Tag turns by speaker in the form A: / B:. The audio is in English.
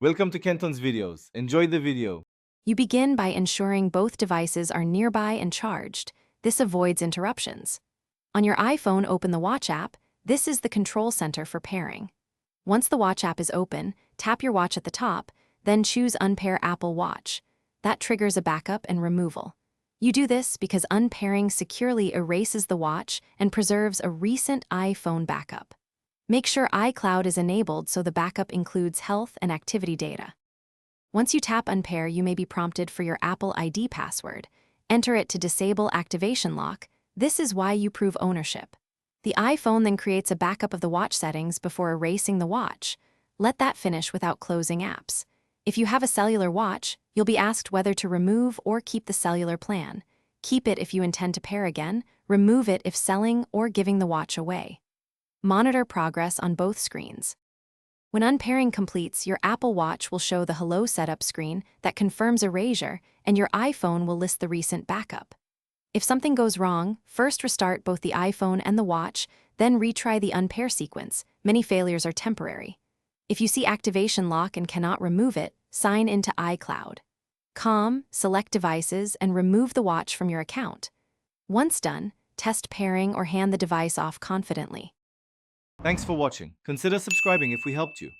A: Welcome to Kenton's videos. Enjoy the video.
B: You begin by ensuring both devices are nearby and charged. This avoids interruptions. On your iPhone, open the Watch app. This is the control center for pairing. Once the Watch app is open, tap your watch at the top, then choose Unpair Apple Watch. That triggers a backup and removal. You do this because unpairing securely erases the watch and preserves a recent iPhone backup. Make sure iCloud is enabled so the backup includes health and activity data. Once you tap Unpair, you may be prompted for your Apple ID password. Enter it to disable activation lock. This is why you prove ownership. The iPhone then creates a backup of the watch settings before erasing the watch. Let that finish without closing apps. If you have a cellular watch, you'll be asked whether to remove or keep the cellular plan. Keep it if you intend to pair again, remove it if selling or giving the watch away. Monitor progress on both screens. When unpairing completes, your Apple Watch will show the Hello Setup screen that confirms erasure, and your iPhone will list the recent backup. If something goes wrong, first restart both the iPhone and the watch, then retry the unpair sequence. Many failures are temporary. If you see activation lock and cannot remove it, sign into iCloud. Select devices and remove the watch from your account. Once done, test pairing or hand the device off confidently.
A: Thanks for watching. Consider subscribing if we helped you.